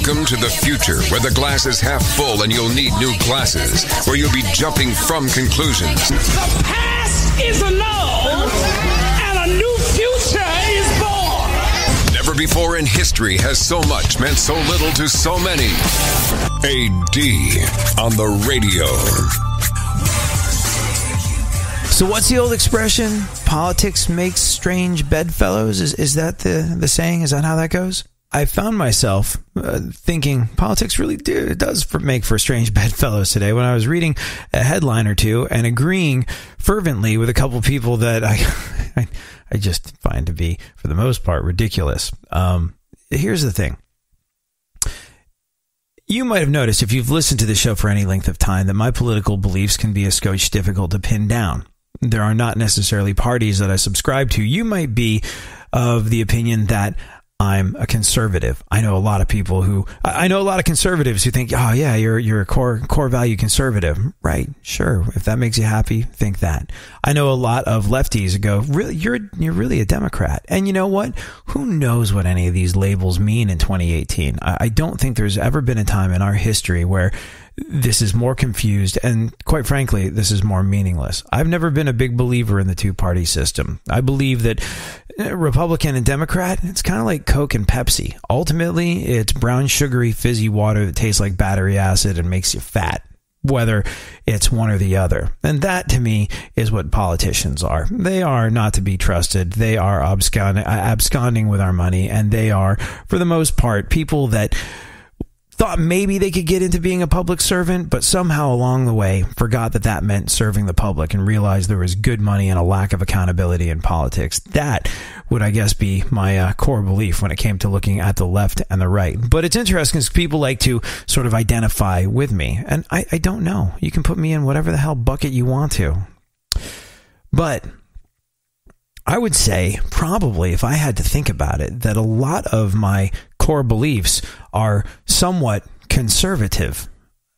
Welcome to the future, where the glass is half full and you'll need new glasses, where you'll be jumping from conclusions. The past is annulled, and a new future is born. Never before in history has so much meant so little to so many. AD on the radio. So what's the old expression? Politics makes strange bedfellows? Is that the saying? Is that how that goes? I found myself thinking politics really does make for strange bedfellows today when I was reading a headline or two and agreeing fervently with a couple people that I just find to be, for the most part, ridiculous. Here's the thing. You might have noticed, if you've listened to the show for any length of time, that my political beliefs can be a skosh difficult to pin down. There are not necessarily parties that I subscribe to. You might be of the opinion that I'm a conservative. I know a lot of conservatives who think, oh yeah, you're a core value conservative. Right. Sure. If that makes you happy, think that. I know a lot of lefties who go, really, you're really a Democrat. And you know what? Who knows what any of these labels mean in 2018? I don't think there's ever been a time in our history where this is more confused, and quite frankly, this is more meaningless. I've never been a big believer in the two-party system. I believe that Republican and Democrat, it's kind of like Coke and Pepsi. Ultimately, it's brown, sugary, fizzy water that tastes like battery acid and makes you fat, whether it's one or the other. And that, to me, is what politicians are. They are not to be trusted. They are absconding with our money, and they are, for the most part, people that thought maybe they could get into being a public servant, but somehow along the way forgot that meant serving the public and realized there was good money and a lack of accountability in politics. That would, I guess, be my core belief when it came to looking at the left and the right. But it's interesting because people like to sort of identify with me, and I don't know. You can put me in whatever the hell bucket you want to. But I would say, probably, if I had to think about it, that a lot of my core beliefs are somewhat conservative,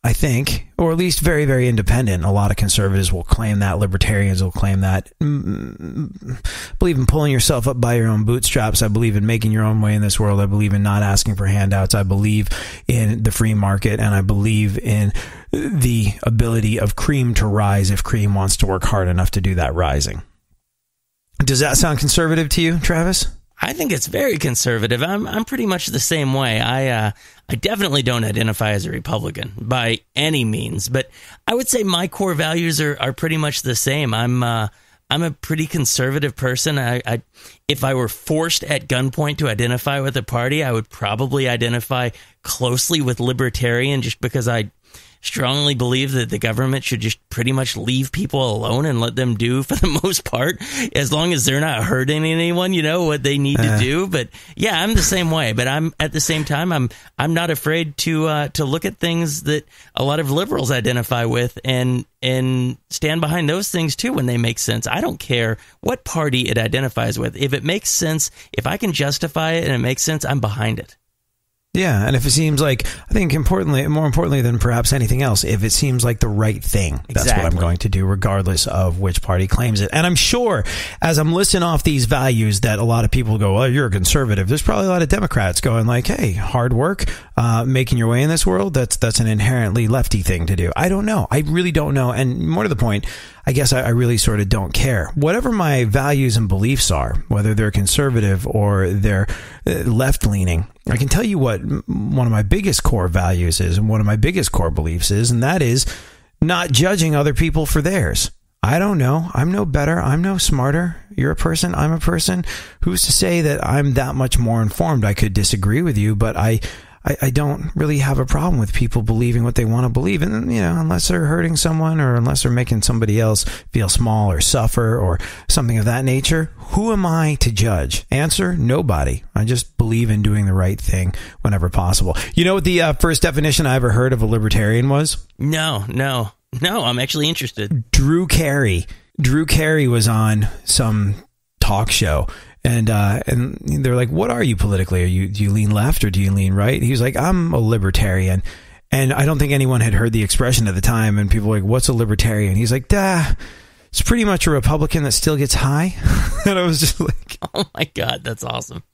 I think, or at least very, very independent. A lot of conservatives will claim that. Libertarians will claim that. I believe in pulling yourself up by your own bootstraps. I believe in making your own way in this world. I believe in not asking for handouts. I believe in the free market, and I believe in the ability of cream to rise if cream wants to work hard enough to do that rising. Does that sound conservative to you, Travis? I think it's very conservative. I'm pretty much the same way. I definitely don't identify as a Republican by any means, but I would say my core values are pretty much the same. I'm a pretty conservative person. If I were forced at gunpoint to identify with a party, I would probably identify closely with libertarian, just because I strongly believe that the government should just pretty much leave people alone and let them do, for the most part, as long as they're not hurting anyone, what they need to do. But yeah, I'm the same way. But I'm at the same time, I'm not afraid to look at things that a lot of liberals identify with and stand behind those things too when they make sense. I don't care what party it identifies with. If it makes sense, if I can justify it and it makes sense, I'm behind it. Yeah, and if it seems like, I think more importantly than perhaps anything else, if it seems like the right thing, that's what I'm going to do, regardless of which party claims it. And I'm sure, as I'm listing off these values, that a lot of people go, well, you're a conservative. There's probably a lot of Democrats going like, hey, hard work, making your way in this world, that's an inherently lefty thing to do. I don't know. I really don't know. And more to the point, I guess I really sort of don't care. Whatever my values and beliefs are, whether they're conservative or they're left-leaning, I can tell you what one of my biggest core values is and one of my biggest core beliefs is, and that is not judging other people for theirs. I don't know. I'm no better. I'm no smarter. You're a person. I'm a person. Who's to say that I'm that much more informed? I could disagree with you, but I don't really have a problem with people believing what they want to believe. And, unless they're hurting someone or unless they're making somebody else feel small or suffer or something of that nature, who am I to judge? Answer, nobody. I just believe in doing the right thing whenever possible. You know what the first definition I ever heard of a libertarian was? No, I'm actually interested. Drew Carey was on some talk show. And they're like, what are you politically? Do you lean left or do you lean right? He was like, I'm a libertarian. And I don't think anyone had heard the expression at the time. And people were like, what's a libertarian? He's like, it's pretty much a Republican that still gets high. And I was just like, oh my God, that's awesome.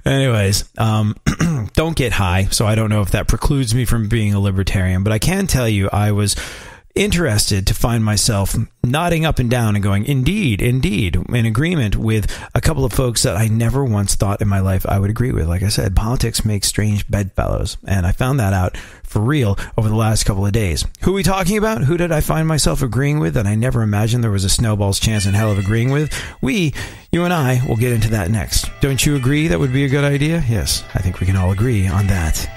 Anyways, don't get high, so I don't know if that precludes me from being a libertarian, but I can tell you I was interested to find myself nodding up and down and going, indeed, in agreement with a couple of folks that I never once thought in my life I would agree with. Like I said, politics makes strange bedfellows, and I found that out for real over the last couple of days. Who are we talking about? Who did I find myself agreeing with that I never imagined there was a snowball's chance in hell of agreeing with? You and I will get into that next. Don't you agree that would be a good idea? Yes, I think we can all agree on that.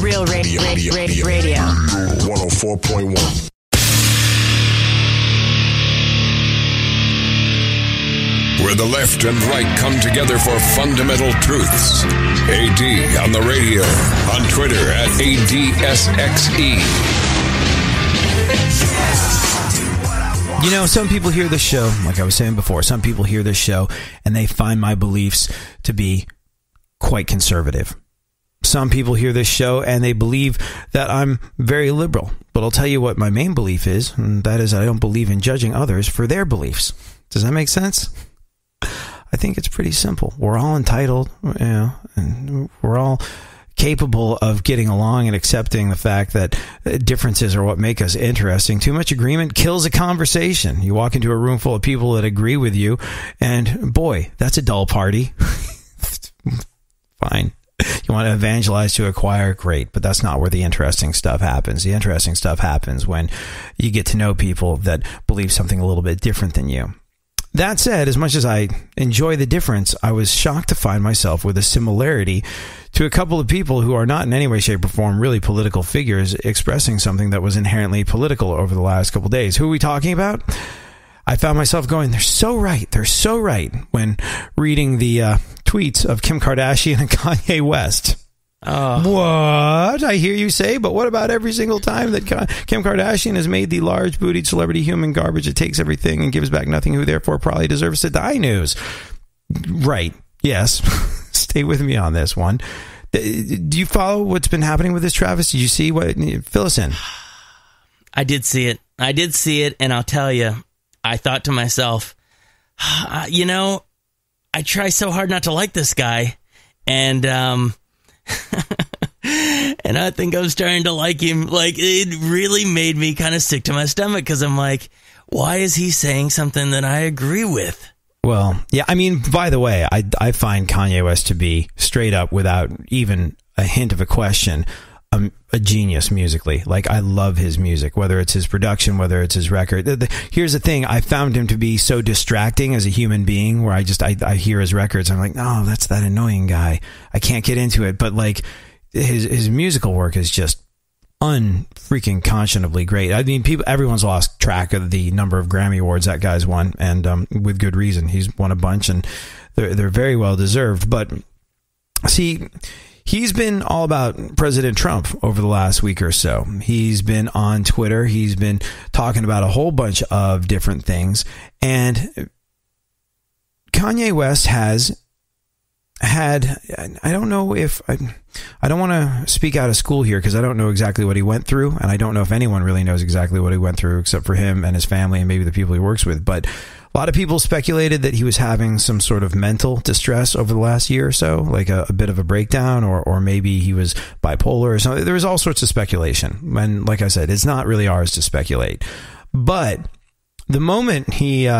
Real radio. 104.1. Where the left and right come together for fundamental truths. AD on the radio, on Twitter at ADSXE. You know, some people hear this show, like I was saying before, some people hear this show and they find my beliefs to be quite conservative. Some people hear this show and they believe that I'm very liberal. But I'll tell you what my main belief is, and that is I don't believe in judging others for their beliefs. Does that make sense? I think it's pretty simple. We're all entitled, and we're all capable of getting along and accepting the fact that differences are what make us interesting. Too much agreement kills a conversation. You walk into a room full of people that agree with you, and boy, that's a dull party. Fine. You want to evangelize to a choir? Great, but that's not where the interesting stuff happens. The interesting stuff happens when you get to know people that believe something a little bit different than you. That said, as much as I enjoy the difference, I was shocked to find myself with a similarity to a couple of people who are not in any way, shape, or form really political figures expressing something that was inherently political over the last couple of days. Who are we talking about? I found myself going, they're so right when reading the tweets of Kim Kardashian and Kanye West. What? I hear you say, but what about every single time that Kim Kardashian has made the large-bootied celebrity human garbage that takes everything and gives back nothing, who therefore probably deserves to die news? Right. Yes. Stay with me on this one. Do you follow what's been happening with this, Travis? Did you see what? Fill us in. I did see it, and I'll tell you, I thought to myself, I try so hard not to like this guy, and and I think I'm starting to like him. Like, it really made me kind of sick to my stomach, because I'm like, why is he saying something that I agree with? Well, yeah, I mean, by the way, I find Kanye West to be straight up, without even a hint of a question, a genius musically. Like, I love his music, whether it's his production, whether it's his record. Here's the thing. I found him to be so distracting as a human being, where I hear his records. I'm like, no, that's that annoying guy. I can't get into it. But like, his musical work is just unfreaking conscionably great. I mean, everyone's lost track of the number of Grammy Awards that guy's won, and with good reason. He's won a bunch, and they're very well deserved. But see, he's been all about President Trump over the last week or so. He's been on Twitter. He's been talking about a whole bunch of different things. And Kanye West has had, I don't know if, I don't want to speak out of school here, because I don't know exactly what he went through. And I don't know if anyone really knows exactly what he went through, except for him and his family and maybe the people he works with. But a lot of people speculated that he was having some sort of mental distress over the last year or so, like a bit of a breakdown, or maybe he was bipolar or something. There was all sorts of speculation. And like I said, it's not really ours to speculate. But the moment he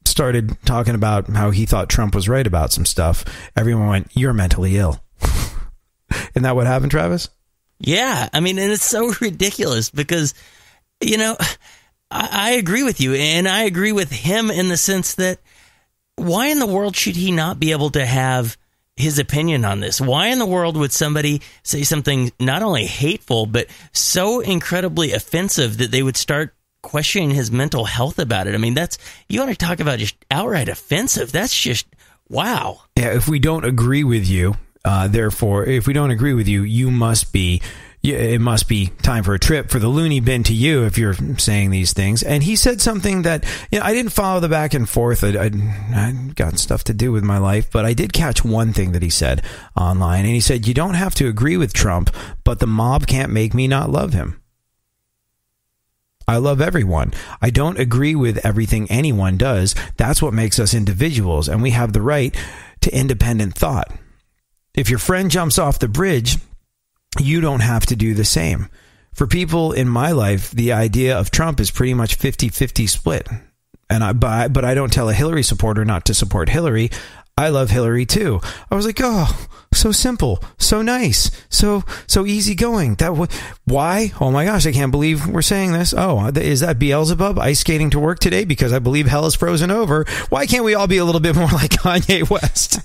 started talking about how he thought Trump was right about some stuff, everyone went, "You're mentally ill." Isn't that what happened, Travis? Yeah. I mean, and it's so ridiculous, because, I agree with you, and I agree with him in the sense that, why in the world should he not be able to have his opinion on this? Why in the world would somebody say something not only hateful, but so incredibly offensive that they would start questioning his mental health about it? I mean, you want to talk about just outright offensive. That's just, wow. Yeah, if we don't agree with you, therefore, if we don't agree with you, you must be it must be time for a trip for the loony bin to you if you're saying these things. And he said something that, I didn't follow the back and forth. I got stuff to do with my life, but I did catch one thing that he said online. And he said, you don't have to agree with Trump, but the mob can't make me not love him. I love everyone. I don't agree with everything anyone does. That's what makes us individuals, and we have the right to independent thought. If your friend jumps off the bridge, you don't have to do the same. For people in my life, the idea of Trump is pretty much 50-50 split. But I don't tell a Hillary supporter not to support Hillary. I love Hillary too. I was like, oh, so simple, so nice, so easygoing. Why? Oh my gosh, I can't believe we're saying this. Oh, is that Beelzebub ice skating to work today because I believe hell is frozen over? Why can't we all be a little bit more like Kanye West?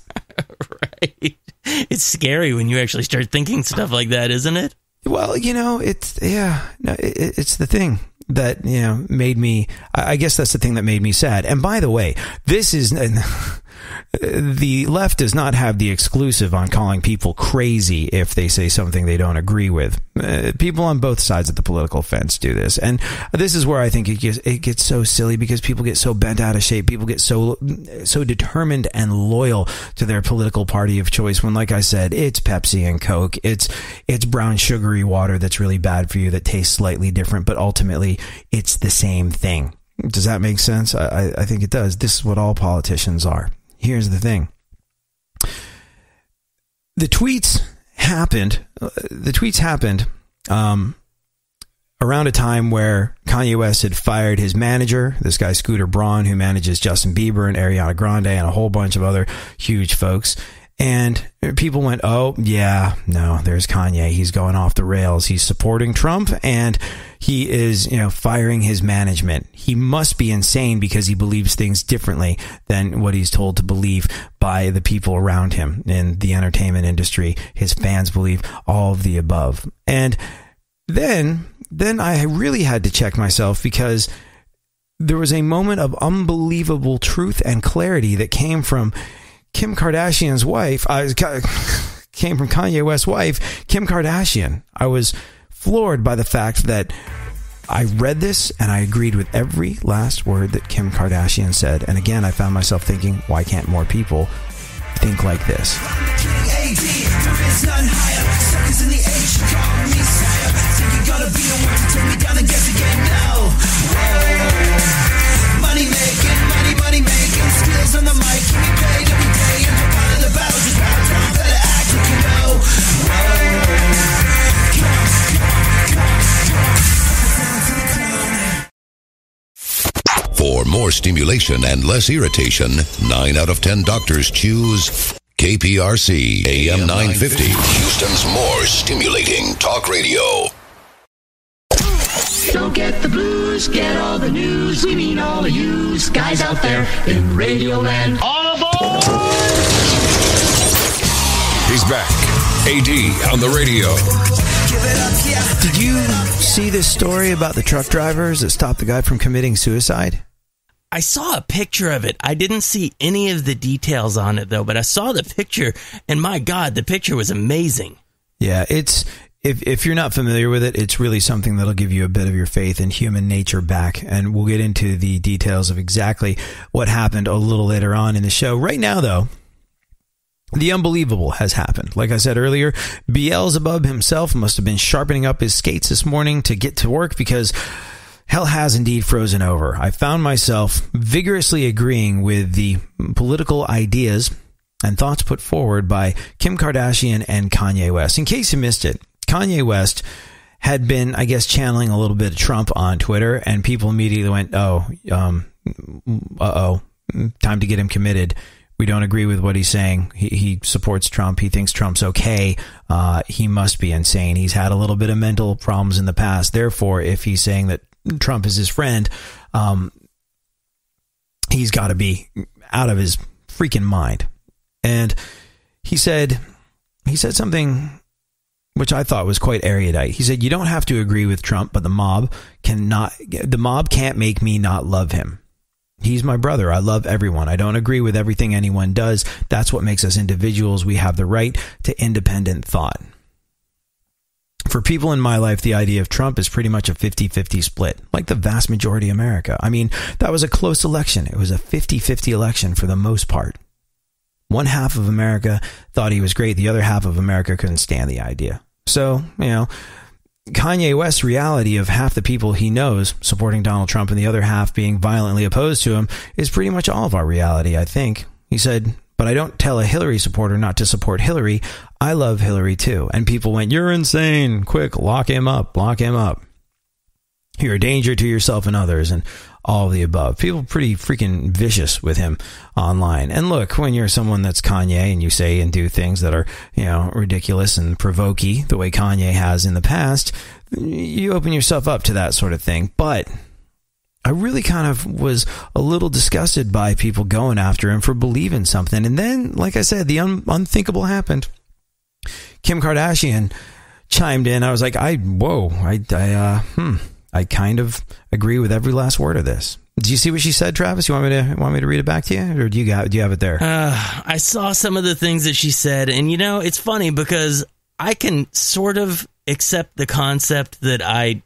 Right. It's scary when you actually start thinking stuff like that, isn't it? Well, it's the thing that, made me, I guess that's the thing that made me sad. And by the way, this is, the left does not have the exclusive on calling people crazy if they say something they don't agree with. People on both sides of the political fence do this. And this is where I think it gets so silly because people get so bent out of shape. People get so determined and loyal to their political party of choice when, like I said, it's Pepsi and Coke. It's brown sugary water that's really bad for you that tastes slightly different, but ultimately it's the same thing. Does that make sense? I think it does. This is what all politicians are. Here's the thing. The tweets happened around a time where Kanye West had fired his manager, this guy Scooter Braun, who manages Justin Bieber and Ariana Grande and a whole bunch of other huge folks. And people went, oh, yeah, no, there's Kanye. He's going off the rails. He's supporting Trump and he is, firing his management. He must be insane because he believes things differently than what he's told to believe by the people around him in the entertainment industry. His fans believe all of the above. And then I really had to check myself because there was a moment of unbelievable truth and clarity that came from Kim Kardashian's wife, came from Kanye West's wife, Kim Kardashian. I was floored by the fact that I read this and I agreed with every last word that Kim Kardashian said. And again, I found myself thinking, why can't more people think like this? Money making, skills on the mic, keep me paid every day, and I'm out of the battle, just bow down, better act like you know. For more stimulation and less irritation, 9 out of 10 doctors choose KPRC AM 950, Houston's more stimulating talk radio. Don't get the blues, get all the news. We mean all of you guys out there in Radio Land. All aboard! He's back. AD on the radio. Did you see this story about the truck drivers that stopped the guy from committing suicide? I saw a picture of it. I didn't see any of the details on it, though, but I saw the picture, and my God, the picture was amazing. Yeah, if you're not familiar with it, it's really something that'll give you a bit of your faith in human nature back. And we'll get into the details of exactly what happened a little later on in the show. Right now, though, the unbelievable has happened. Like I said earlier, Beelzebub himself must have been sharpening up his skates this morning to get to work because hell has indeed frozen over. I found myself vigorously agreeing with the political ideas and thoughts put forward by Kim Kardashian and Kanye West. In case you missed it, Kanye West had been, I guess, channeling a little bit of Trump on Twitter, and people immediately went, time to get him committed. We don't agree with what he's saying. He supports Trump. He thinks Trump's okay. He must be insane. He's had a little bit of mental problems in the past. Therefore, if he's saying that Trump is his friend, he's got to be out of his freaking mind. And he said something which I thought was quite erudite. He said, you don't have to agree with Trump, but the mob can't make me not love him. He's my brother. I love everyone. I don't agree with everything anyone does. That's what makes us individuals. We have the right to independent thought. For people in my life, the idea of Trump is pretty much a 50-50 split, like the vast majority of America. I mean, that was a close election. It was a 50-50 election for the most part. One half of America thought he was great. The other half of America couldn't stand the idea. So, Kanye West's reality of half the people he knows supporting Donald Trump and the other half being violently opposed to him is pretty much all of our reality, I think. He said, "But I don't tell a Hillary supporter not to support Hillary. I love Hillary too." And people went, "You're insane. Quick, lock him up. Lock him up. You're a danger to yourself and others," and all of the above. People pretty freaking vicious with him online. And look, when you're someone that's Kanye and you say and do things that are, ridiculous and provoking the way Kanye has in the past, you open yourself up to that sort of thing. But I really kind of was a little disgusted by people going after him for believing something. And then, like I said, the unthinkable happened. Kim Kardashian chimed in. I was like, I kind of agree with every last word of this. Did you see what she said, Travis? You want me to read it back to you, or do you have it there? I saw some of the things that she said, and it's funny because I can sort of accept the concept that I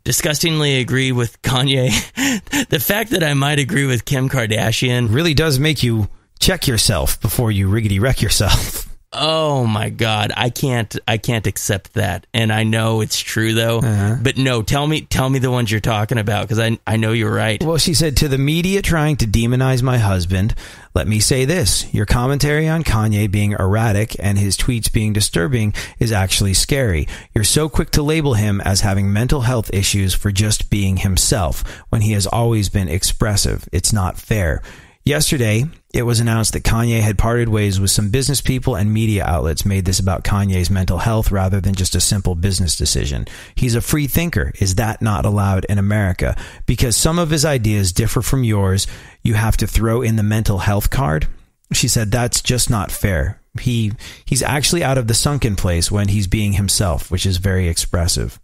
disgustingly agree with Kanye. The fact that I might agree with Kim Kardashian really does make you check yourself before you riggedy wreck yourself. Oh my God, I can't accept that, and I know it's true though. But no, tell me the ones you're talking about, because I know you're right. Well, she said, "To the media trying to demonize my husband, let me say this: your commentary on Kanye being erratic and his tweets being disturbing is actually scary. You're so quick to label him as having mental health issues for just being himself when he has always been expressive. It's not fair." Yesterday, it was announced that Kanye had parted ways with some business people, and media outlets made this about Kanye's mental health rather than just a simple business decision. He's a free thinker. Is that not allowed in America? Because some of his ideas differ from yours, you have to throw in the mental health card? She said, "That's just not fair. He's actually out of the sunken place when he's being himself, which is very expressive."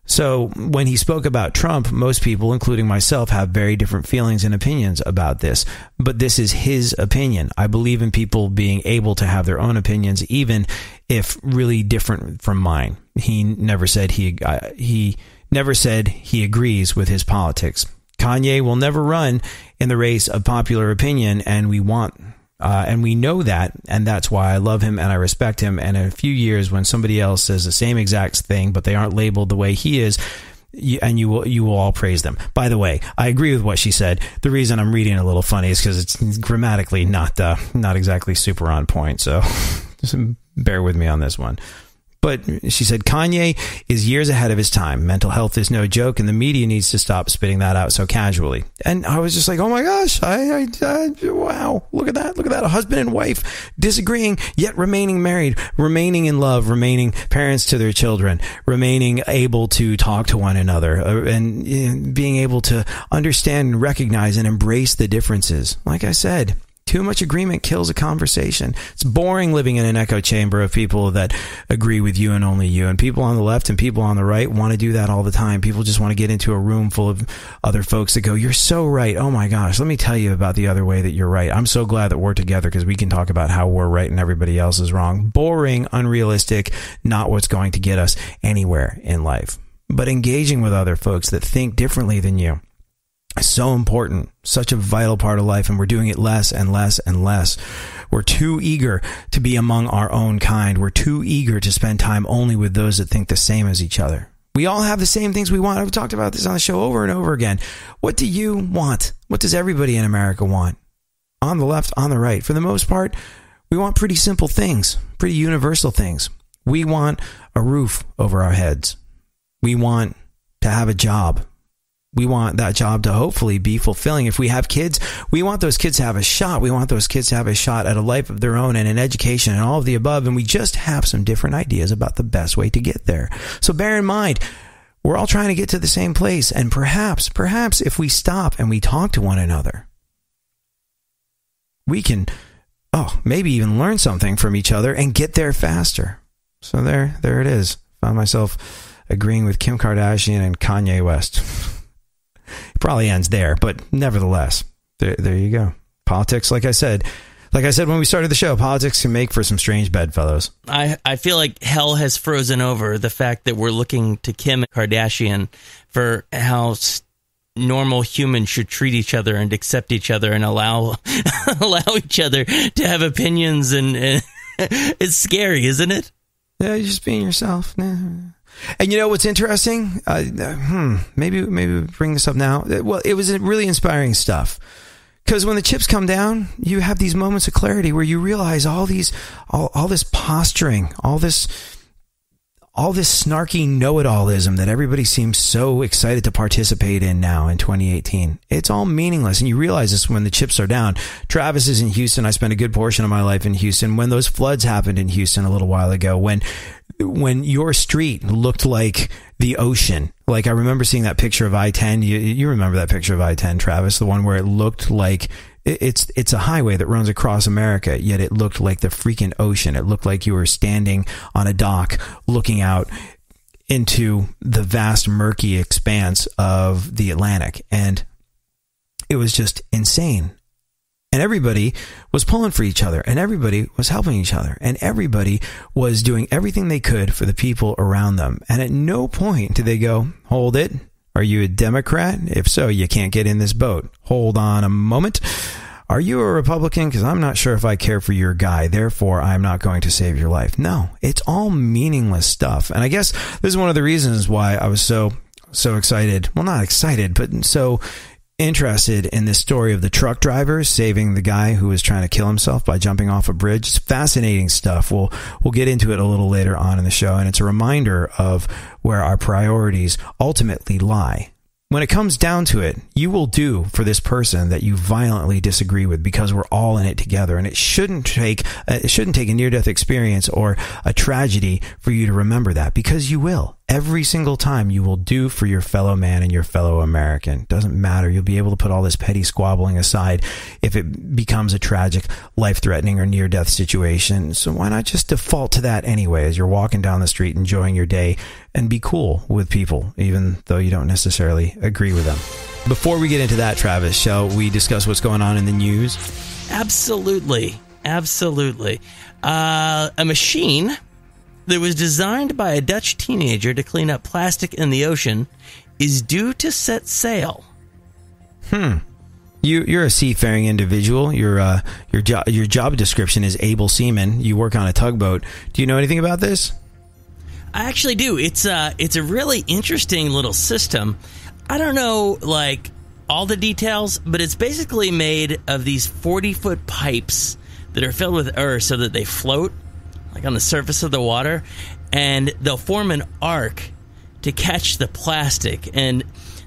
So when he spoke about Trump, most people, including myself, have very different feelings and opinions about this. But this is his opinion. I believe in people being able to have their own opinions, even if really different from mine. He never said he agrees with his politics. Kanye will never run in the race of popular opinion, and we know that, and that's why I love him and I respect him. And in a few years, when somebody else says the same exact thing, but they aren't labeled the way he is, you will all praise them. By the way, I agree with what she said. The reason I'm reading a little funny is because it's grammatically not exactly super on point. So just bear with me on this one. But she said, "Kanye is years ahead of his time. Mental health is no joke, and the media needs to stop spitting that out so casually." And I was just like, oh my gosh, wow, look at that. Look at that. A husband and wife disagreeing, yet remaining married, remaining in love, remaining parents to their children, remaining able to talk to one another, and being able to understand and recognize and embrace the differences. Like I said, too much agreement kills a conversation. It's boring living in an echo chamber of people that agree with you and only you. And people on the left and people on the right want to do that all the time. People just want to get into a room full of other folks that go, "You're so right. Oh my gosh, let me tell you about the other way that you're right. I'm so glad that we're together because we can talk about how we're right and everybody else is wrong." Boring, unrealistic, not what's going to get us anywhere in life. But engaging with other folks that think differently than you, so important, such a vital part of life, and we're doing it less and less and less. We're too eager to be among our own kind. We're too eager to spend time only with those that think the same as each other. We all have the same things we want. I've talked about this on the show over and over again. What do you want? What does everybody in America want? On the left, on the right. For the most part, we want pretty simple things, pretty universal things. We want a roof over our heads. We want to have a job. We want that job to hopefully be fulfilling. If we have kids, we want those kids to have a shot. We want those kids to have a shot at a life of their own and an education and all of the above. And we just have some different ideas about the best way to get there. So bear in mind, we're all trying to get to the same place. And perhaps if we stop and we talk to one another, we can, maybe even learn something from each other and get there faster. So there it is. Found myself agreeing with Kim Kardashian and Kanye West. It probably ends there, but nevertheless, there you go. Politics, like I said, Like I said when we started the show, politics can make for some strange bedfellows. I feel like hell has frozen over the fact that we're looking to Kim Kardashian for how normal humans should treat each other and accept each other and allow each other to have opinions. And it's scary, isn't it? Yeah, you're just being yourself. And you know what's interesting? Maybe we bring this up now. Well, it was really inspiring stuff. Because when the chips come down, you have these moments of clarity where you realize all this posturing, all this snarky know-it-allism that everybody seems so excited to participate in now in 2018. It's all meaningless. And you realize this when the chips are down. Travis is in Houston. I spent a good portion of my life in Houston. When those floods happened in Houston a little while ago, when your street looked like the ocean. Like I remember seeing that picture of I-10. You remember that picture of I-10, Travis, the one where it looked like it's a highway that runs across America, yet it looked like the freaking ocean. It looked like you were standing on a dock looking out into the vast murky expanse of the Atlantic. And it was just insane. And everybody was pulling for each other, and everybody was helping each other, and everybody was doing everything they could for the people around them. And at no point did they go, hold it. Are you a Democrat? If so, you can't get in this boat. Hold on a moment. Are you a Republican? Because I'm not sure if I care for your guy. Therefore, I'm not going to save your life. No, it's all meaningless stuff. And I guess this is one of the reasons why I was so excited. Well, not excited, but so interested in this story of the truck driver saving the guy who was trying to kill himself by jumping off a bridge. It's fascinating stuff. We'll get into it a little later on in the show, and it's a reminder of where our priorities ultimately lie. When it comes down to it, you will do for this person that you violently disagree with because we're all in it together. And it shouldn't take a near-death experience or a tragedy for you to remember that, because you will. Every single time you will do for your fellow man and your fellow American. Doesn't matter. You'll be able to put all this petty squabbling aside if it becomes a tragic, life-threatening, or near-death situation. So why not just default to that anyway as you're walking down the street enjoying your day, and be cool with people, even though you don't necessarily agree with them. Before we get into that, Travis, shall we discuss what's going on in the news? Absolutely. A machine that was designed by a Dutch teenager to clean up plastic in the ocean is due to set sail. You're a seafaring individual. Your job description is able seaman. You work on a tugboat. Do you know anything about this? I actually do. It's a really interesting little system. I don't know like all the details, but it's basically made of these 40-foot pipes that are filled with earth so that they float like on the surface of the water, and they'll form an arc to catch the plastic. And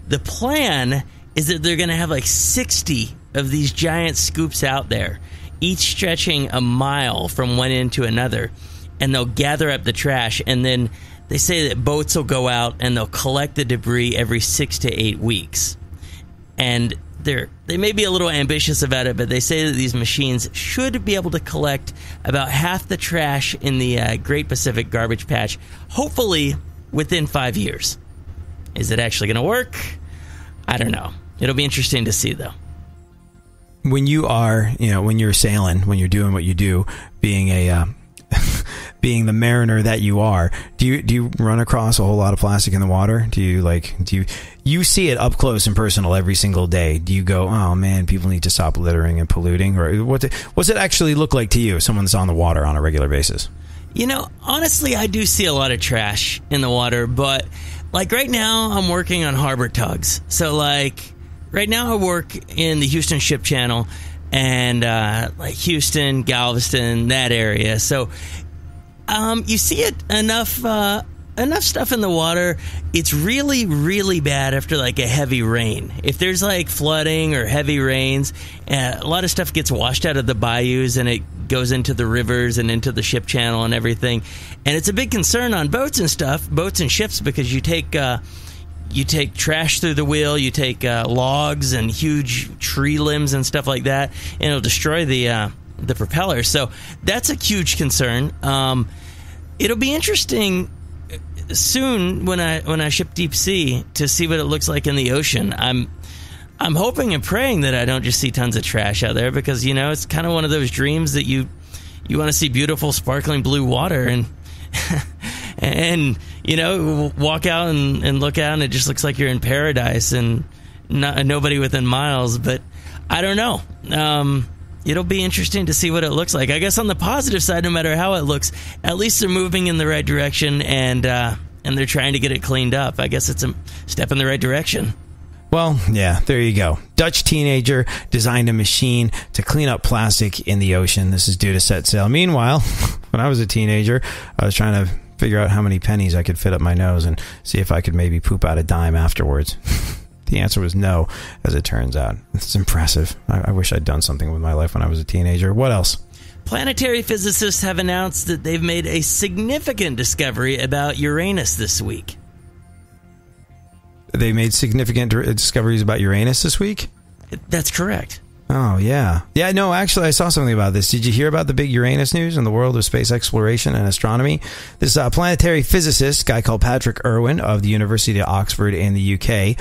the plan is that they're going to have like 60 of these giant scoops out there, each stretching a mile from one end to another. And they'll gather up the trash, and then they say that boats will go out and they'll collect the debris every 6 to 8 weeks. And they may be a little ambitious about it, but they say that these machines should be able to collect about half the trash in the Great Pacific Garbage Patch, hopefully within 5 years. Is it actually going to work? I don't know. It'll be interesting to see, though. When you're sailing, when you're doing what you do, being being the mariner that you are, do you run across a whole lot of plastic in the water? Do you see it up close and personal every single day? Do you go, oh man, people need to stop littering and polluting? Or what's it actually look like to you, someone that's on the water on a regular basis? Honestly, I do see a lot of trash in the water, but like right now I'm working on harbor tugs. So like right now I work in the Houston Ship Channel and like Houston, Galveston, that area. So you see it enough stuff in the water. It's really, really bad after like a heavy rain. If there's like flooding or heavy rains, a lot of stuff gets washed out of the bayous and it goes into the rivers and into the ship channel and everything. And it's a big concern on boats and ships, because you take trash through the wheel, you take logs and huge tree limbs and stuff like that, and it'll destroy the propeller. So that's a huge concern. It'll be interesting soon when I ship deep sea to see what it looks like in the ocean. I'm hoping and praying that I don't just see tons of trash out there, because, you know, it's kind of one of those dreams that you want to see beautiful, sparkling blue water and and, you know, walk out and look out and it just looks like you're in paradise and nobody within miles. But I don't know. It'll be interesting to see what it looks like. I guess on the positive side, no matter how it looks, at least they're moving in the right direction and they're trying to get it cleaned up. I guess it's a step in the right direction. Well, yeah, there you go. Dutch teenager designed a machine to clean up plastic in the ocean. This is due to set sail. Meanwhile, when I was a teenager, I was trying to figure out how many pennies I could fit up my nose and see if I could maybe poop out a dime afterwards. The answer was no, as it turns out. It's impressive. I wish I'd done something with my life when I was a teenager. What else? Planetary physicists have announced that they've made a significant discovery about Uranus this week. They made significant discoveries about Uranus this week? That's correct. Oh, yeah. Yeah, no, actually, I saw something about this. Did you hear about the big Uranus news in the world of space exploration and astronomy? This planetary physicist, guy called Patrick Irwin of the University of Oxford in the UK,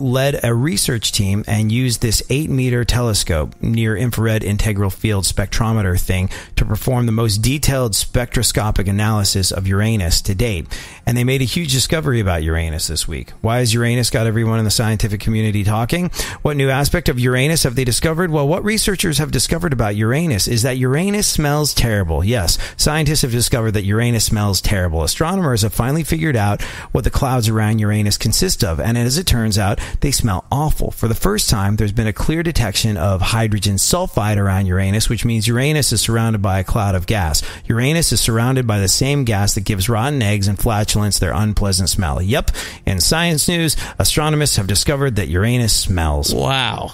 led a research team and used this 8-meter telescope, near-infrared integral field spectrometer thing, to perform the most detailed spectroscopic analysis of Uranus to date. And they made a huge discovery about Uranus this week. Why has Uranus got everyone in the scientific community talking? What new aspect of Uranus have they discovered? Well, what researchers have discovered about Uranus is that Uranus smells terrible. Yes, scientists have discovered that Uranus smells terrible. Astronomers have finally figured out what the clouds around Uranus consist of, and as it turns out, they smell awful. For the first time, there's been a clear detection of hydrogen sulfide around Uranus, which means Uranus is surrounded by a cloud of gas. Uranus is surrounded by the same gas that gives rotten eggs and flatulence their unpleasant smell. Yep, in science news, astronomers have discovered that Uranus smells. Wow.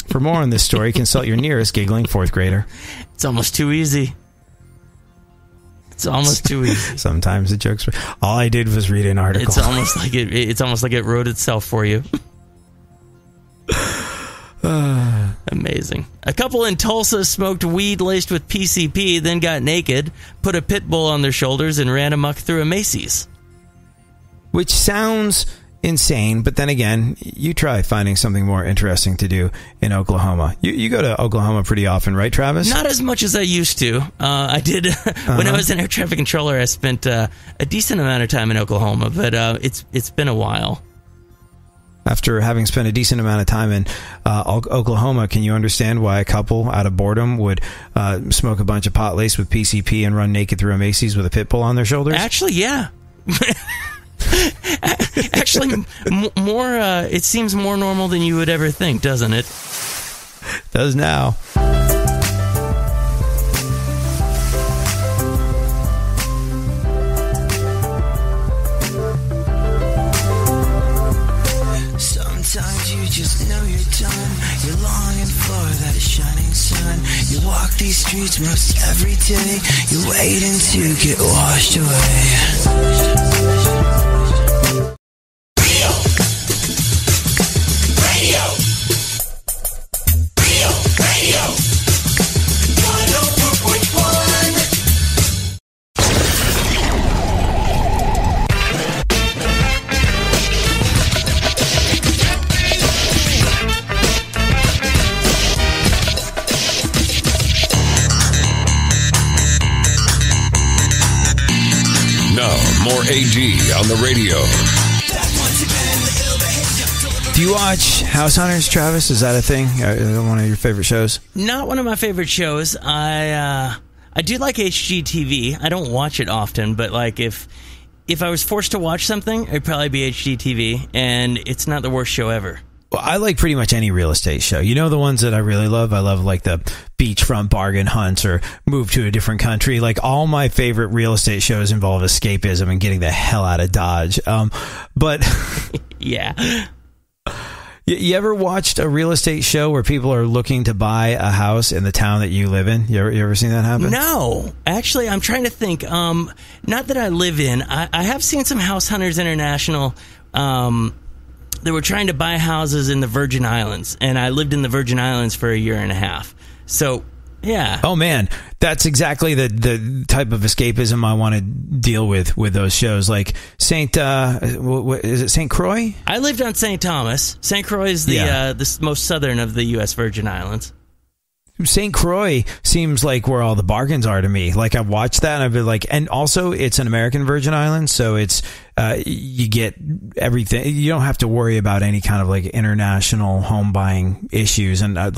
For more on this story, consult your nearest giggling fourth grader. It's almost too easy. It's almost too easy. Sometimes the jokes. All I did was read an article. It's almost like it wrote itself for you. Amazing. A couple in Tulsa smoked weed laced with PCP, then got naked, put a pit bull on their shoulders, and ran amok through a Macy's. Which sounds insane, but then again, you try finding something more interesting to do in Oklahoma. You go to Oklahoma pretty often, right, Travis? Not as much as I used to. I did when I was an air traffic controller. I spent a decent amount of time in Oklahoma, but it's been a while. After having spent a decent amount of time in Oklahoma, can you understand why a couple out of boredom would smoke a bunch of pot laced with PCP and run naked through a Macy's with a pit bull on their shoulders? Actually, yeah. Actually, more. It seems more normal than you would ever think, doesn't it? Does now. Sometimes you just know you're done. You're longing for that shining sun. You walk these streets most every day. You're waiting to get washed away. More AD on the radio. Do you watch House Hunters, Travis? Is that a thing? One of your favorite shows? Not one of my favorite shows. I do like HGTV. I don't watch it often, but like if I was forced to watch something, it'd probably be HGTV, and it's not the worst show ever. Well, I like pretty much any real estate show. You know the ones that I really love? I love like the beachfront bargain hunts or move to a different country. Like all my favorite real estate shows involve escapism and getting the hell out of Dodge. But yeah. You ever watched a real estate show where people are looking to buy a house in the town that you live in? You ever seen that happen? No. Actually, I'm trying to think. Not that I live in. I have seen some House Hunters International. They were trying to buy houses in the Virgin Islands, and I lived in the Virgin Islands for a year and a half. So Yeah. Oh man, that's exactly the type of escapism I want to deal with those shows, like Saint. Is it Saint Croix? I lived on St. Thomas. St. Croix is the most southern of the U.S. Virgin Islands. St. Croix seems like where all the bargains are to me. Like, I've watched that and I've been like, and also it's an American Virgin Island, so it's you get everything. You don't have to worry about any kind of like international home buying issues. And I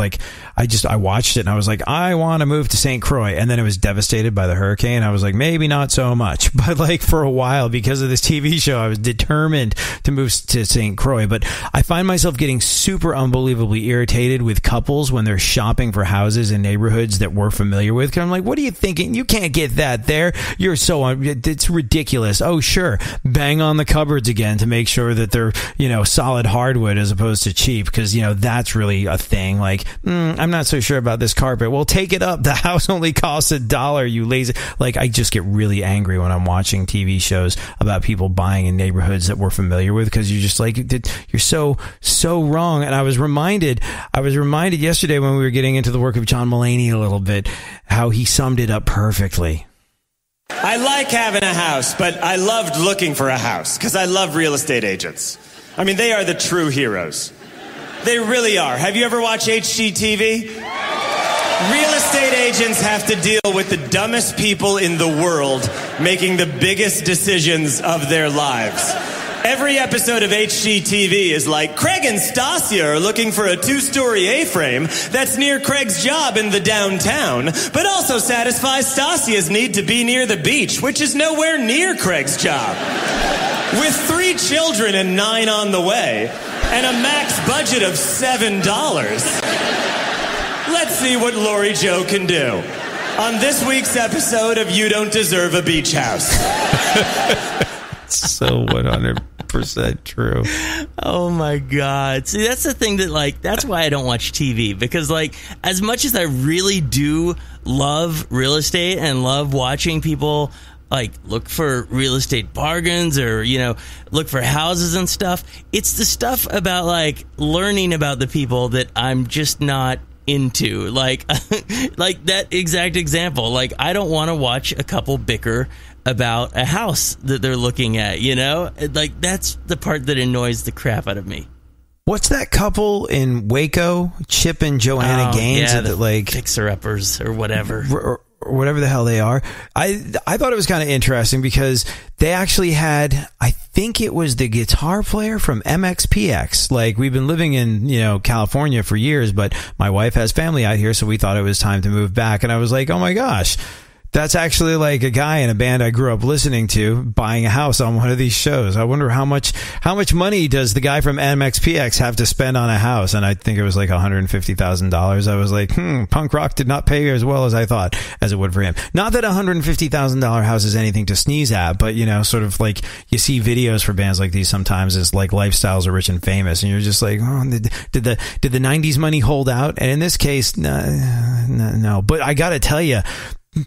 watched it and I was like, I want to move to St. Croix, and then it was devastated by the hurricane. I was like, maybe not so much, but like for a while, because of this TV show, I was determined to move to St. Croix. But I find myself getting super unbelievably irritated with couples when they're shopping for houses in neighborhoods that we're familiar with. 'Cause I'm like, what are you thinking? You can't get that there. You're it's ridiculous. Oh, sure. Bang on the cupboards again to make sure that they're, solid hardwood as opposed to cheap. 'Cause, that's really a thing. Like, I'm not so sure about this carpet. Well, take it up. The house only costs $1, you lazy. Like, I just get really angry when I'm watching TV shows about people buying in neighborhoods that we're familiar with. 'Cause you're just like, you're so wrong. And I was reminded yesterday when we were getting into the work of John Mulaney a little bit, how he summed it up perfectly. I like having a house, but I loved looking for a house because I love real estate agents. I mean, they are the true heroes. They really are. Have you ever watched HGTV? Real estate agents have to deal with the dumbest people in the world making the biggest decisions of their lives. Every episode of HGTV is like, Craig and Stasia are looking for a 2-story A-frame that's near Craig's job in the downtown, but also satisfies Stasia's need to be near the beach, which is nowhere near Craig's job. With 3 children and 9 on the way, and a max budget of $7. Let's see what Lori Jo can do on this week's episode of You Don't Deserve a Beach House. So 100% true. Oh my God. See, that's the thing that's why I don't watch TV, because as much as I really do love real estate and love watching people look for real estate bargains or, look for houses and stuff, it's the stuff about learning about the people that I'm just not into. Like that exact example. I don't want to watch a couple bicker about a house that they're looking at, that's the part that annoys the crap out of me. What's that couple in Waco, Chip and Joanna Gaines? Yeah, the fixer-uppers or whatever. Or whatever the hell they are. I thought it was kind of interesting because they actually had, I think it was the guitar player from MXPX. We've been living in, California for years, but my wife has family out here, so we thought it was time to move back. And I was like, oh my gosh, that's actually a guy in a band I grew up listening to buying a house on one of these shows. I wonder how much money does the guy from MXPX have to spend on a house? And I think it was $150,000. I was like, punk rock did not pay as well as I thought as it would for him. Not that $150,000 house is anything to sneeze at, but sort of you see videos for bands like these sometimes as lifestyles are rich and famous, and you're just like, oh, did the 90s money hold out? And in this case, no. But I gotta tell you,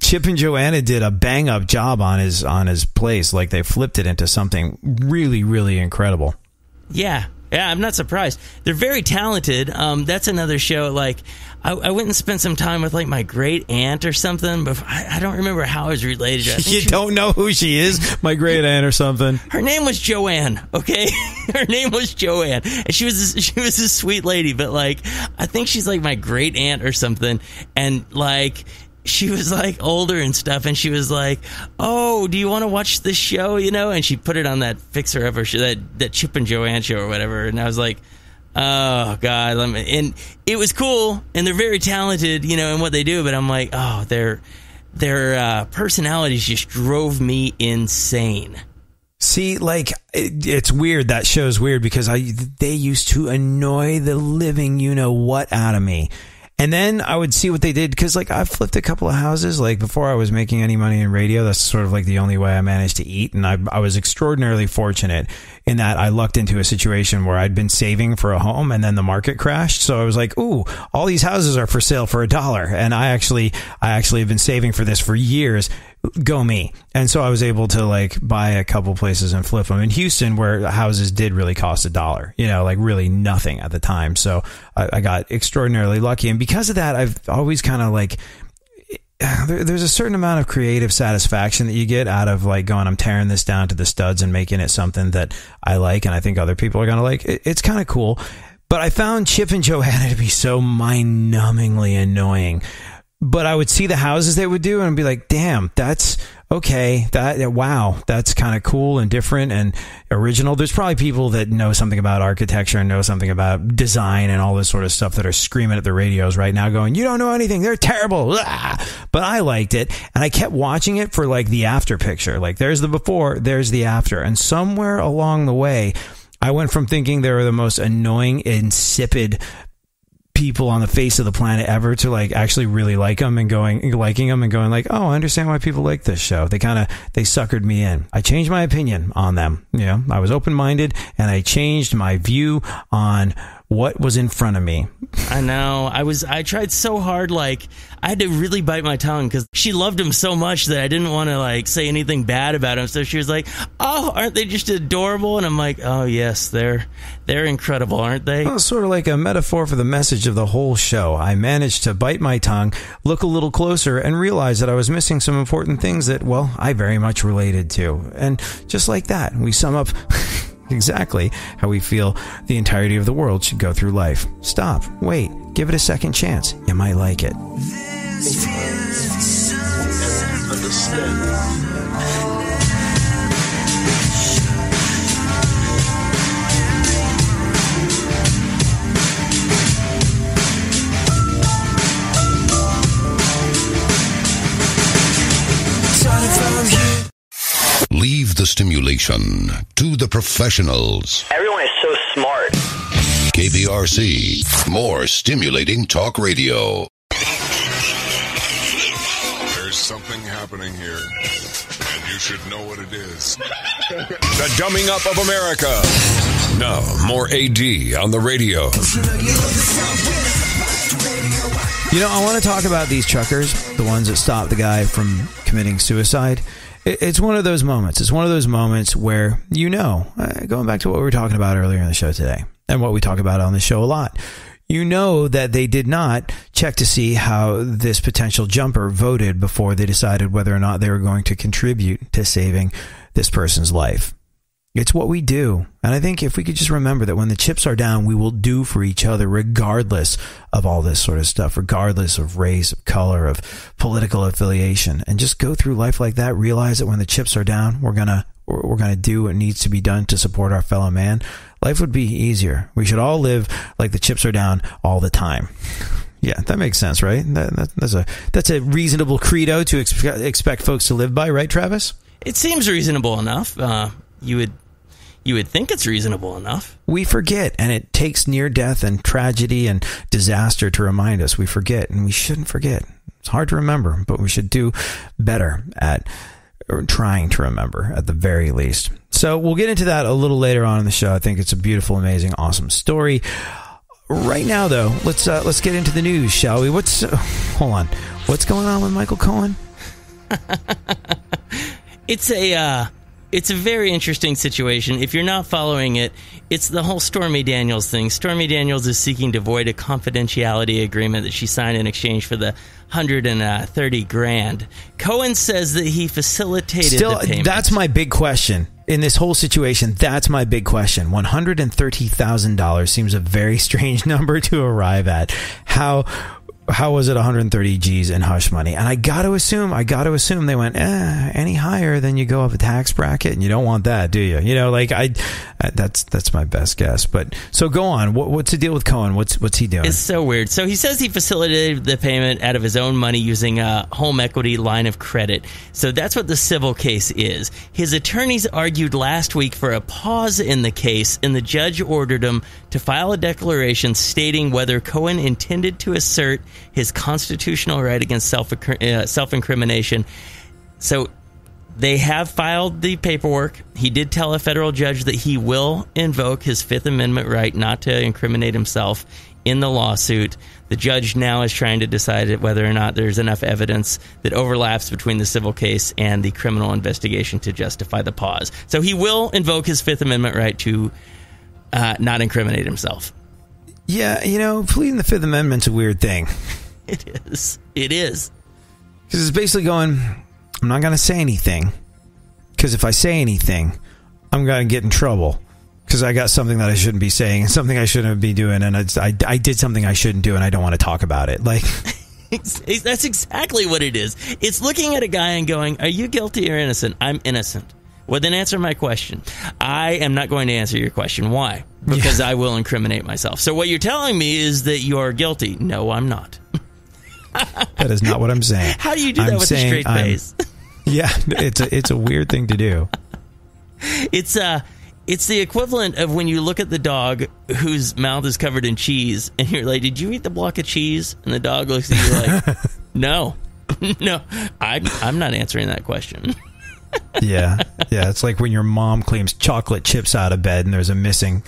Chip and Joanna did a bang up job on his place. They flipped it into something really, really incredible. Yeah, I'm not surprised. They're very talented. That's another show. I went and spent some time with my great aunt or something, but I don't remember how I was related to her. You don't know who she is? My great aunt or something? Her name was Joanne, okay? Her name was Joanne. And she was this sweet lady, but I think she's my great aunt or something. And she was older and stuff, and she was like, oh, do you want to watch this show, and she put it on that Fixer Upper show, that Chip and Joanne show or whatever, and I was like, oh God, and it was cool, and they're very talented, in what they do, but I'm like, oh, their personalities just drove me insane. See, it's weird. That show's weird because they used to annoy the living what out of me. And then I would see what they did, because I've flipped a couple of houses. Before I was making any money in radio, that's sort of the only way I managed to eat. And I was extraordinarily fortunate in that I lucked into a situation where I'd been saving for a home, and then the market crashed. So I was like, ooh, all these houses are for sale for $1. And I actually have been saving for this for years. Go me. And so I was able to buy a couple places and flip them in Houston, where houses did really cost $1, really nothing at the time. So I got extraordinarily lucky. And because of that, I've always kind of there's a certain amount of creative satisfaction that you get out of like going, I'm tearing this down to the studs and making it something that I like and I think other people are going to like. It's kind of cool. But I found Chip and Joanna to be so mind-numbingly annoying. But I would see the houses they would do and be like, damn, that's okay. Wow, that's kind of cool and different and original. There's probably people that know something about architecture and know something about design and all this sort of stuff that are screaming at the radios right now going, you don't know anything. They're terrible. But I liked it. And I kept watching it for like the after picture. Like there's the before, there's the after. And somewhere along the way, I went from thinking they were the most annoying, insipid people on the face of the planet ever to like actually really liking them and going like, oh, I understand why people like this show. They suckered me in. I changed my opinion on them. You know, I was open-minded and I changed my view on what was in front of me. I know. I tried so hard. Like I had to really bite my tongue because she loved him so much that I didn't want to like say anything bad about him. So she was like, oh, aren't they just adorable? And I'm like, oh yes, they're incredible, aren't they? Well, sort of like a metaphor for the message of the whole show. I managed to bite my tongue, look a little closer, and realize that I was missing some important things that, well, I very much related to. And just like that, we sum up exactly how we feel the entirety of the world should go through life. Stop. Wait. Give it a second chance. You might like it. Leave the stimulation to the professionals. Everyone is so smart. KPRC, more stimulating talk radio. There's something happening here, and you should know what it is. The dumbing up of America. Now, more AD on the radio. You know, I want to talk about these truckers, the ones that stopped the guy from committing suicide. It's one of those moments. It's one of those moments where, you know, going back to what we were talking about earlier in the show today, and what we talk about on the show a lot, you know that they did not check to see how this potential jumper voted before they decided whether or not they were going to contribute to saving this person's life. It's what we do. And I think if we could just remember that when the chips are down, we will do for each other regardless of all this sort of stuff, regardless of race, of color, of political affiliation, and just go through life like that, realize that when the chips are down, we're going to do what needs to be done to support our fellow man. Life would be easier. We should all live like the chips are down all the time. Yeah, that makes sense, right? That's a reasonable credo to expect folks to live by, right, Travis? It seems reasonable enough. You would think it's reasonable enough. We forget, and it takes near death and tragedy and disaster to remind us. We forget, and we shouldn't forget. It's hard to remember, but we should do better at trying to remember at the very least. So we'll get into that a little later on in the show. I think it's a beautiful, amazing, awesome story. Right now, though, let's get into the news, shall we? Hold on. What's going on with Michael Cohen? It's a very interesting situation. If you're not following it, it's the whole Stormy Daniels thing. Stormy Daniels is seeking to void a confidentiality agreement that she signed in exchange for the $130,000. Cohen says that he facilitated the payment. That's my big question. In this whole situation, that's my big question. $130,000 seems a very strange number to arrive at. How was it 130 G's in hush money? And I got to assume they went, any higher than you go up a tax bracket, and you don't want that, do you? You know, like that's my best guess. But so go on. What's the deal with Cohen? What's he doing? It's so weird. So he says he facilitated the payment out of his own money using a home equity line of credit. So that's what the civil case is. His attorneys argued last week for a pause in the case, and the judge ordered him to file a declaration stating whether Cohen intended to assert his constitutional right against self-incrimination. So they have filed the paperwork. He did tell a federal judge that he will invoke his Fifth Amendment right not to incriminate himself in the lawsuit. The judge now is trying to decide whether or not there's enough evidence that overlaps between the civil case and the criminal investigation to justify the pause. So he will invoke his Fifth Amendment right to not incriminate himself. Yeah, you know, pleading the Fifth Amendment's a weird thing. It is. Because it's basically going, I'm not going to say anything. Because if I say anything, I'm going to get in trouble. Because I got something that I shouldn't be saying and something I shouldn't be doing. And I did something I shouldn't do and I don't want to talk about it. Like, that's exactly what it is. It's looking at a guy and going, are you guilty or innocent? I'm innocent. Well, then answer my question. I am not going to answer your question. Why? Because I will incriminate myself. So what you're telling me is that you're guilty. No, I'm not. That is not what I'm saying. How do you do that with a straight face? Yeah, it's a weird thing to do. It's the equivalent of when you look at the dog whose mouth is covered in cheese, and you're like, did you eat the block of cheese? And the dog looks at you like, no, I'm not answering that question. Yeah. It's like when your mom claims chocolate chips out of bed and there's a missing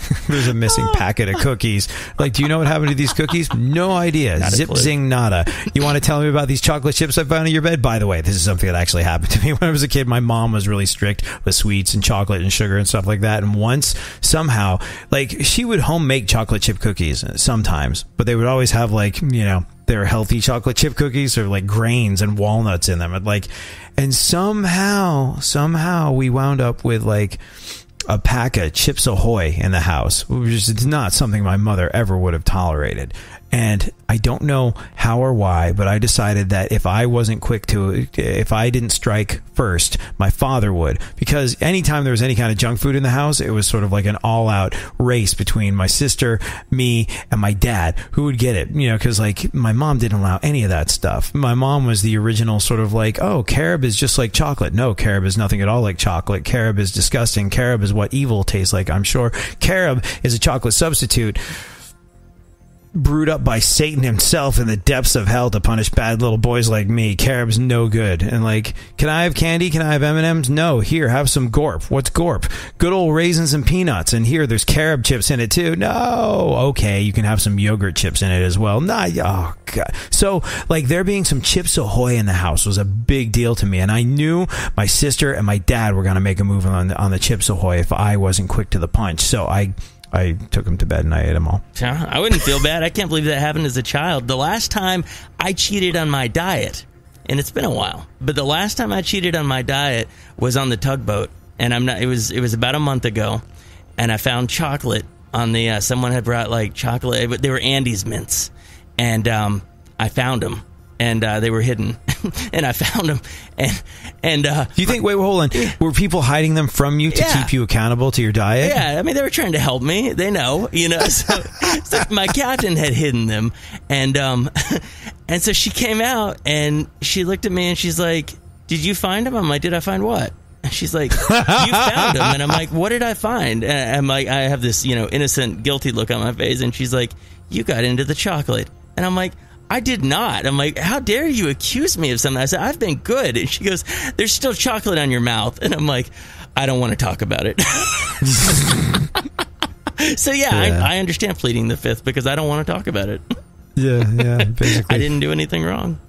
packet of cookies. Like, do you know what happened to these cookies? No idea. Zip, zing, nada. You want to tell me about these chocolate chips I found in your bed? By the way, this is something that actually happened to me when I was a kid. My mom was really strict with sweets and chocolate and sugar and stuff like that. And once, somehow, like, she would home make chocolate chip cookies sometimes, but they would always have, like, you know, they're healthy chocolate chip cookies or like grains and walnuts in them. And somehow we wound up with like a pack of Chips Ahoy in the house, which is not something my mother ever would have tolerated. And I don't know how or why, but I decided that if I didn't strike first, my father would. Because anytime there was any kind of junk food in the house, it was sort of like an all-out race between my sister, me, and my dad, who would get it. You know, because like my mom didn't allow any of that stuff. My mom was the original sort of like, oh, carob is just like chocolate. No, carob is nothing at all like chocolate. Carob is disgusting. Carob is what evil tastes like, I'm sure. Carob is a chocolate substitute brewed up by Satan himself in the depths of hell to punish bad little boys like me. Carob's no good. And like, can I have candy? Can I have M&Ms? No. Here, have some Gorp. What's Gorp? Good old raisins and peanuts. And here, there's carob chips in it too. No. Okay, you can have some yogurt chips in it as well. Oh God. So like, there being some Chips Ahoy in the house was a big deal to me. And I knew my sister and my dad were going to make a move on the Chips Ahoy if I wasn't quick to the punch. So I took them to bed and I ate them all. I wouldn't feel bad. I can't believe that happened as a child. The last time I cheated on my diet, and it's been a while, but the last time I cheated on my diet was on the tugboat, and it was about a month ago, and I found chocolate on the someone had brought like chocolate. They were Andes mints, and I found them. And they were hidden, and I found them. And do you think? Wait, hold on. Were people hiding them from you to keep you accountable to your diet? Yeah, I mean, they were trying to help me. They know, you know. So my captain had hidden them, and so she came out and she looked at me and she's like, "Did you find them?" I'm like, "Did I find what?" And she's like, "You found them." And I'm like, "What did I find?" And I'm like, I have this, you know, innocent, guilty look on my face, and she's like, "You got into the chocolate," and I'm like, I did not. I'm like, how dare you accuse me of something? I said, I've been good. And she goes, there's still chocolate on your mouth. And I'm like, I don't want to talk about it. So, I understand pleading the fifth because I don't want to talk about it. Yeah, basically. I didn't do anything wrong.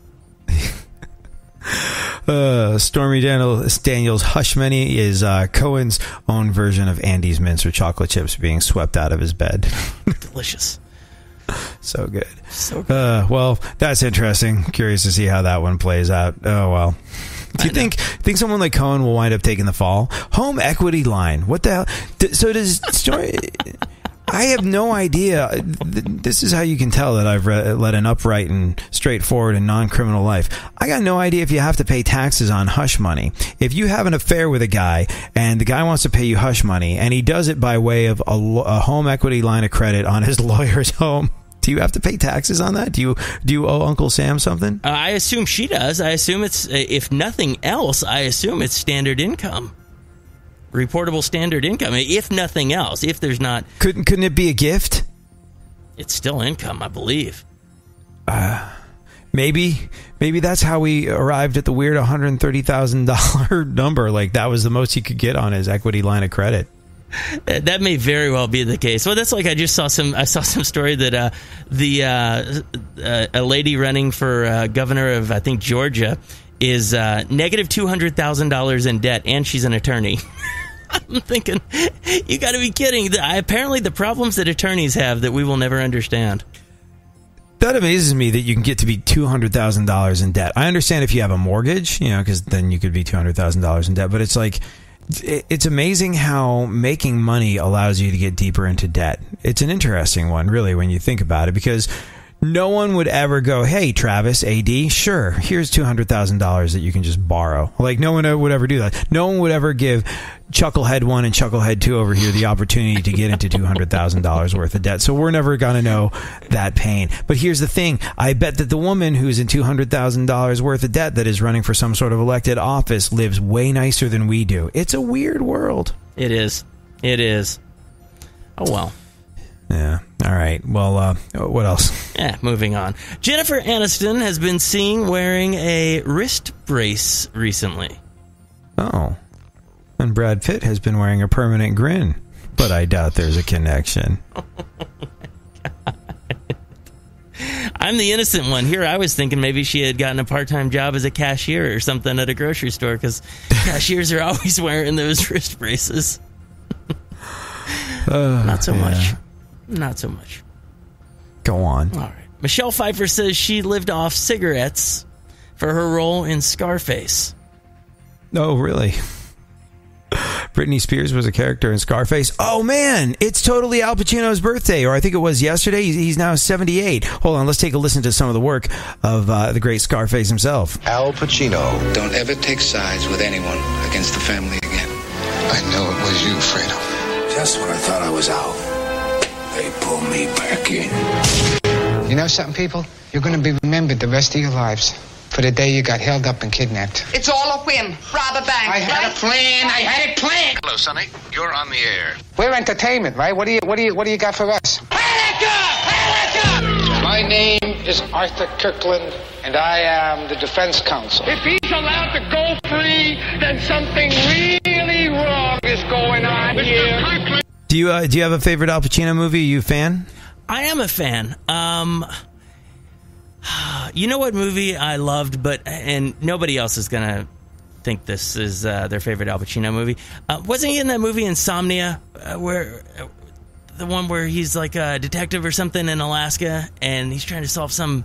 Stormy Daniels' Hush Money is Cohen's own version of Andes mints or chocolate chips being swept out of his bed. Delicious. So good. Well, that's interesting. Curious to see how that one plays out. Oh, well. Do you think someone like Cohen will wind up taking the fall? Home equity line. What the hell? So does Story... I have no idea. This is how you can tell that I've led an upright and straightforward and non-criminal life. I got no idea if you have to pay taxes on hush money. If you have an affair with a guy and the guy wants to pay you hush money and he does it by way of a home equity line of credit on his lawyer's home, do you have to pay taxes on that? Do you owe Uncle Sam something? I assume she does. I assume it's, if nothing else, I assume it's standard income. Reportable standard income, if nothing else. If there's not... Couldn't it be a gift? It's still income, I believe. Maybe that's how we arrived at the weird $130,000 number. Like, that was the most he could get on his equity line of credit. That may very well be the case. Well, that's like I saw some story that a lady running for governor of, I think, Georgia is negative $200,000 in debt, and she's an attorney. I'm thinking, you got to be kidding. Apparently, the problems that attorneys have that we will never understand. That amazes me that you can get to be $200,000 in debt. I understand if you have a mortgage, because then you could be $200,000 in debt. But it's like, it's amazing how making money allows you to get deeper into debt. It's an interesting one, really, when you think about it, because no one would ever go, hey, Travis, AD, sure, here's $200,000 that you can just borrow. Like, no one would ever do that. No one would ever give Chucklehead 1 and Chucklehead 2 over here the opportunity to get into $200,000 worth of debt. So we're never going to know that pain. But here's the thing. I bet that the woman who's in $200,000 worth of debt that is running for some sort of elected office lives way nicer than we do. It's a weird world. It is. It is. Oh, well. Yeah. All right. Well, what else? Yeah, moving on. Jennifer Aniston has been seen wearing a wrist brace recently. Oh. And Brad Pitt has been wearing a permanent grin. But I doubt there's a connection. Oh, my God. I'm the innocent one. Here I was thinking maybe she had gotten a part-time job as a cashier or something at a grocery store, because cashiers are always wearing those wrist braces. Not so much. Not so much. Go on. All right. Michelle Pfeiffer says she lived off cigarettes for her role in Scarface. Oh, really? Britney Spears was a character in Scarface. Oh, man, it's totally Al Pacino's birthday, or I think it was yesterday. He's now 78. Hold on, let's take a listen to some of the work of the great Scarface himself. Al Pacino. Don't ever take sides with anyone against the family again. I know it was you, Fredo. Just when I thought I was out, they pulled me back in. You know something, people? You're going to be remembered the rest of your lives for the day you got held up and kidnapped. It's all a whim. Rob a bank. I had a plan. I had it planned. Hello, Sonny. You're on the air. We're entertainment, right? What do you got for us? My name is Arthur Kirkland, and I am the defense counsel. If he's allowed to go free, then something really wrong is going on here. Do you have a favorite Al Pacino movie? Are you a fan? I am a fan. You know what movie I loved, and nobody else is going to think this is their favorite Al Pacino movie. Wasn't he in that movie Insomnia, where the one where he's like a detective or something in Alaska, and he's trying to solve some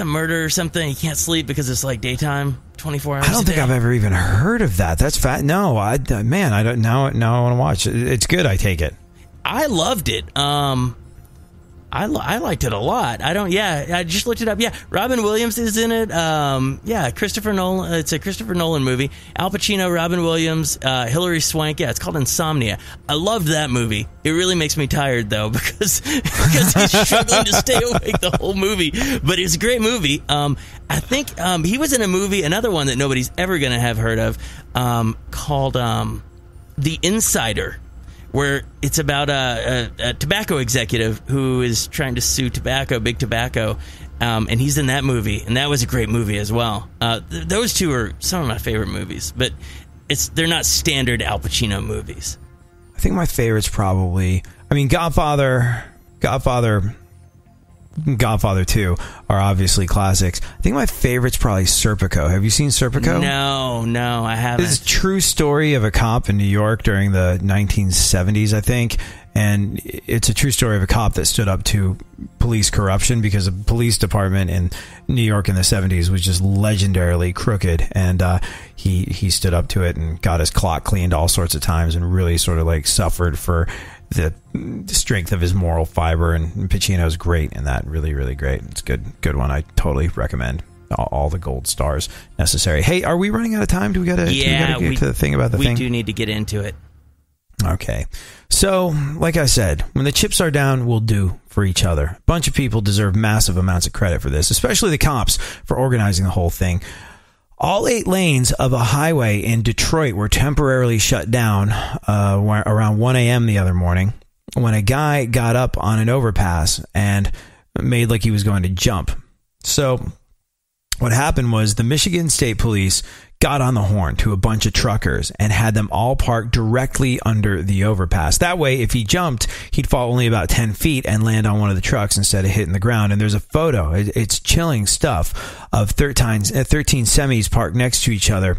murder or something? He can't sleep because it's like daytime, 24 hours. I don't think I've ever even heard of that. That's fat. No, I don't. Now I want to watch it. It's good. I take it. I loved it. I liked it a lot. I just looked it up. Yeah, Robin Williams is in it. Christopher Nolan. It's a Christopher Nolan movie. Al Pacino, Robin Williams, Hilary Swank. Yeah, it's called Insomnia. I loved that movie. It really makes me tired, though, because he's struggling to stay awake the whole movie. But it's a great movie. I think he was in a movie, another one that nobody's ever going to have heard of, called The Insider, where it's about a tobacco executive who is trying to sue Big Tobacco, and he's in that movie, and that was a great movie as well. Those two are some of my favorite movies, but they're not standard Al Pacino movies. I think my favorite's probably, Godfather 2 are obviously classics. I think my favorite's probably Serpico. Have you seen Serpico? No, I haven't. It's a true story of a cop in New York during the 1970s, I think. And it's a true story of a cop that stood up to police corruption, because the police department in New York in the 70s was just legendarily crooked. And he stood up to it and got his clock cleaned all sorts of times and really sort of like suffered for the strength of his moral fiber. And Pacino's great in that. Really, really great. It's a good one. I totally recommend. All the gold stars necessary. Hey, are we running out of time? Do we gotta get to the thing about the thing? We do need to get into it. Okay. So, like I said, when the chips are down, we'll do for each other. A bunch of people deserve massive amounts of credit for this, especially the cops for organizing the whole thing. All 8 lanes of a highway in Detroit were temporarily shut down around 1 a.m. the other morning when a guy got up on an overpass and made like he was going to jump. So what happened was the Michigan State Police got on the horn to a bunch of truckers and had them all parked directly under the overpass. That way, if he jumped, he'd fall only about 10 feet and land on one of the trucks instead of hitting the ground. And there's a photo. It's chilling stuff of 13 semis parked next to each other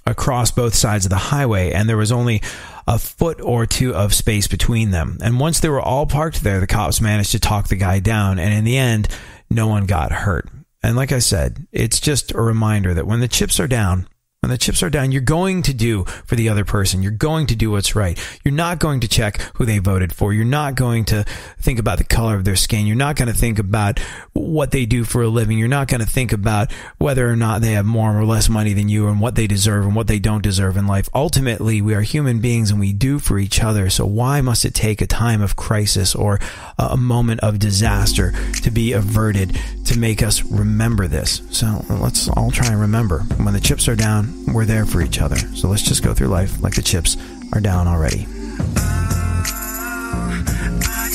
across both sides of the highway, and there was only a foot or two of space between them. And once they were all parked there, the cops managed to talk the guy down, and in the end, no one got hurt. And like I said, it's just a reminder that when the chips are down, you're going to do for the other person. You're going to do what's right. You're not going to check who they voted for. You're not going to think about the color of their skin. You're not going to think about what they do for a living. You're not going to think about whether or not they have more or less money than you and what they deserve and what they don't deserve in life. Ultimately, we are human beings and we do for each other. So why must it take a time of crisis or a moment of disaster to be averted to make us remember this? So let's all try and remember, when the chips are down, we're there for each other. So let's just go through life like the chips are down already. I